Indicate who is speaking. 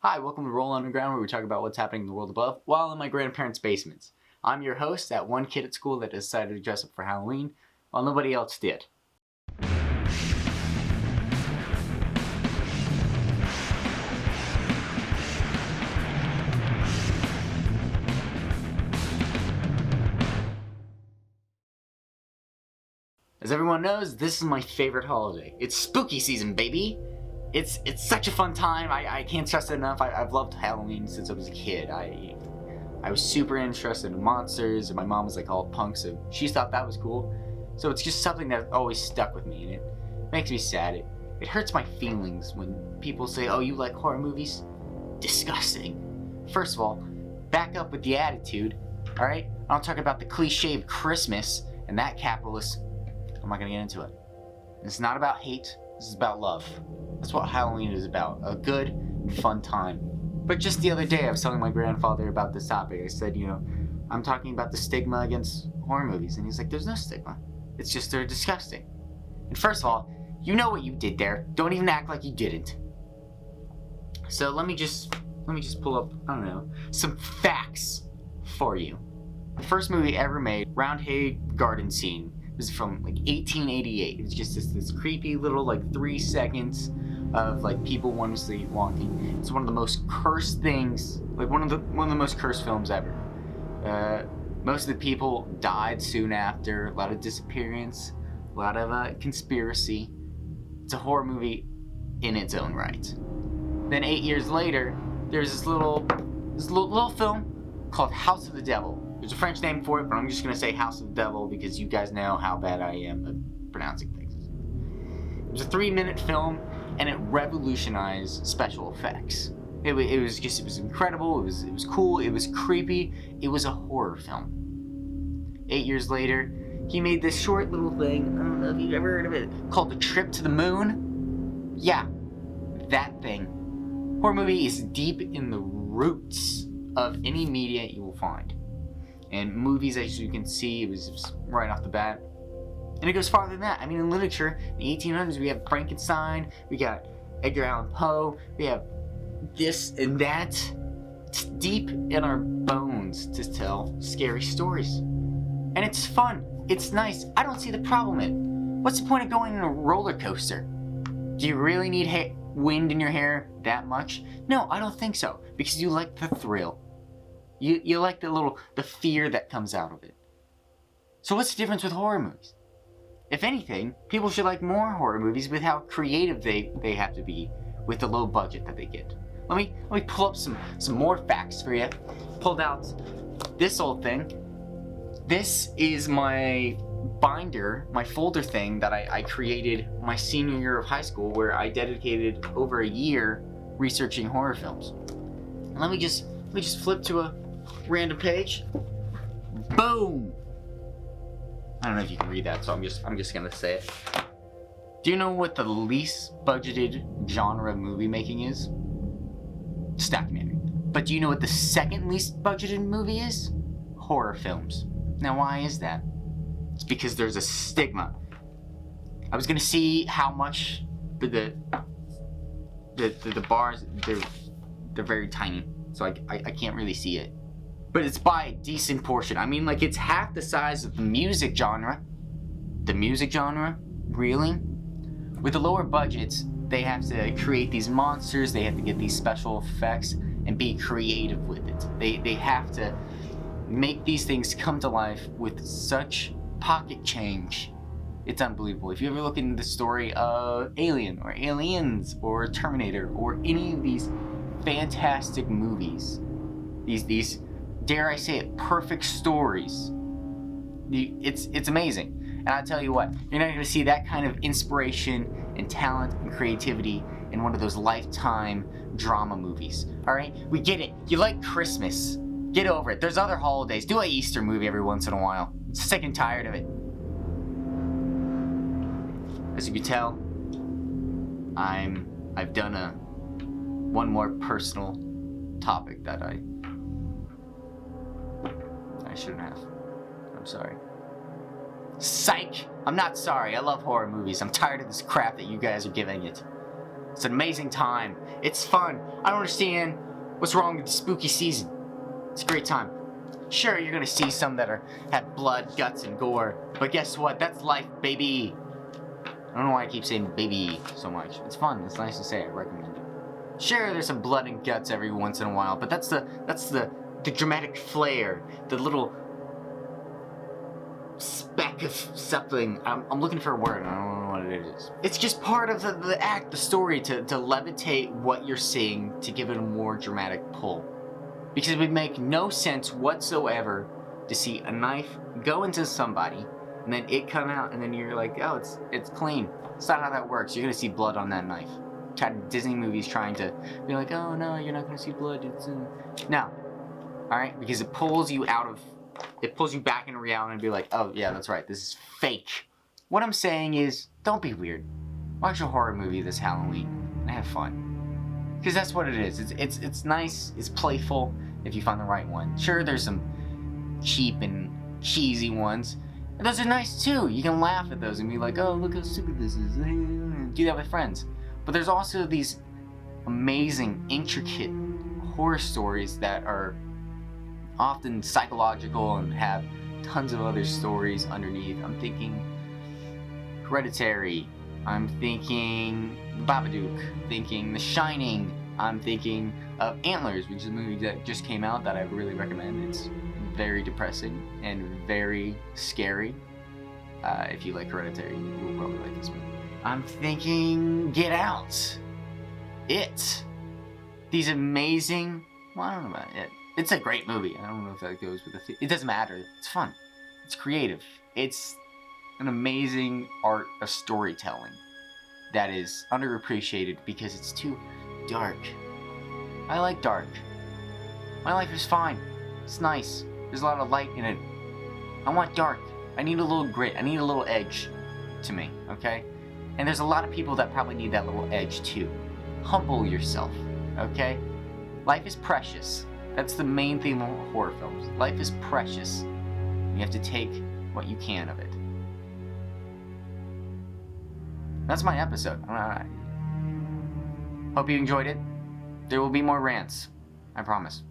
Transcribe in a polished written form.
Speaker 1: Hi, welcome to Rolan Underground, where we talk about what's happening in the world above while in my grandparents' basements. I'm your host, that one kid at school that decided to dress up for Halloween while nobody else did. As everyone knows, this is my favorite holiday. It's spooky season, baby! It's such a fun time. I can't stress it enough. I've loved Halloween since I was a kid. I was super interested in monsters, and my mom was like all punk, so she thought that was cool. So it's just something that always stuck with me, and it makes me sad. It hurts my feelings when people say, oh, you like horror movies? Disgusting. First of all, back up with the attitude, alright? I don't talk about the cliche of Christmas and that capitalist. I'm not gonna get into it. It's not about hate, this is about love. That's what Halloween is about, a good and fun time. But just the other day I was telling my grandfather about this topic. I said, I'm talking about the stigma against horror movies, and he's like, there's no stigma. It's just they're disgusting. And first of all, you know what you did there. Don't even act like you didn't. So let me just pull up, I don't know, some facts for you. The first movie ever made, Roundhay Garden Scene, was from like 1888. It was just this creepy little 3 seconds of people one sleepwalking. It's one of the most cursed things, one of the most cursed films ever. Most of the people died soon after. A lot of disappearance, a lot of conspiracy. It's a horror movie in its own right. Then 8 years later, there's this little film called House of the Devil. There's a French name for it, but I'm just going to say House of the Devil because you guys know how bad I am at pronouncing things. It was a 3-minute film, and it revolutionized special effects. It was incredible, it was cool, it was creepy, it was a horror film. 8 years later, he made this short little thing, I don't know if you've ever heard of it, called The Trip to the Moon. Yeah, that thing. Horror movie is deep in the roots of any media you will find. And movies, as you can see, it was right off the bat. And it goes farther than that. I mean, in literature, in the 1800s, we have Frankenstein, we got Edgar Allan Poe, we have this and that. It's deep in our bones to tell scary stories. And it's fun. It's nice. I don't see the problem in it. What's the point of going on a roller coaster? Do you really need wind in your hair that much? No, I don't think so. Because you like the thrill. You like the fear that comes out of it. So what's the difference with horror movies? If anything, people should like more horror movies with how creative they have to be with the low budget that they get. Let me pull up some more facts for you. Pulled out this old thing. This is my binder, my folder thing that I created my senior year of high school, where I dedicated over a year researching horror films. And let me just flip to a random page. Boom! I don't know if you can read that, so I'm just gonna say it. Do you know what the least budgeted genre of movie making is? It's documentary. But do you know what the second least budgeted movie is? Horror films. Now why is that? It's because there's a stigma. I was gonna see how much the bars, they're very tiny, so I can't really see it. But it's by a decent portion. I mean, it's half the size of the music genre. The music genre? Really? With the lower budgets, they have to create these monsters, they have to get these special effects, and be creative with it. They have to make these things come to life with such pocket change. It's unbelievable. If you ever look into the story of Alien, or Aliens, or Terminator, or any of these fantastic movies, these dare I say it, perfect stories. It's amazing. And I tell you what, you're not going to see that kind of inspiration and talent and creativity in one of those Lifetime drama movies. Alright? We get it. You like Christmas. Get over it. There's other holidays. Do an Easter movie every once in a while. I'm sick and tired of it. As you can tell, I've done one more personal topic that I shouldn't have. I'm sorry. Psych! I'm not sorry. I love horror movies. I'm tired of this crap that you guys are giving it. It's an amazing time. It's fun. I don't understand what's wrong with the spooky season. It's a great time. Sure, you're gonna see some that have blood, guts, and gore, but guess what? That's life, baby. I don't know why I keep saying baby so much. It's fun. It's nice to say. I recommend it. Sure, there's some blood and guts every once in a while, but that's the dramatic flair, the little speck of something. I'm looking for a word. I don't know what it is. It's just part of the act, the story, to levitate what you're seeing, to give it a more dramatic pull. Because it would make no sense whatsoever to see a knife go into somebody and then it come out and then you're like, oh, it's clean. It's not how that works. You're gonna see blood on that knife. Disney movies trying to be like, oh no, you're not gonna see blood. No. Alright? Because it pulls you back into reality and be like, oh yeah, that's right, this is fake. What I'm saying is, don't be weird. Watch a horror movie this Halloween and have fun. Because that's what it is. It's nice, it's playful if you find the right one. Sure, there's some cheap and cheesy ones. And those are nice too. You can laugh at those and be like, oh, look how stupid this is. Do that with friends. But there's also these amazing, intricate horror stories that are often psychological and have tons of other stories underneath. I'm thinking Hereditary. I'm thinking Babadook. Thinking The Shining. I'm thinking of Antlers, which is a movie that just came out that I really recommend. It's very depressing and very scary. If you like Hereditary, you'll probably like this movie. I'm thinking Get Out. It. These amazing... Well, I don't know about it. It's a great movie. I don't know if that goes with the... It doesn't matter. It's fun. It's creative. It's an amazing art of storytelling that is underappreciated because it's too dark. I like dark. My life is fine. It's nice. There's a lot of light in it. I want dark. I need a little grit. I need a little edge to me, okay? And there's a lot of people that probably need that little edge too. Humble yourself, okay? Life is precious. That's the main theme of horror films. Life is precious. You have to take what you can of it. That's my episode. Hope you enjoyed it. There will be more rants. I promise.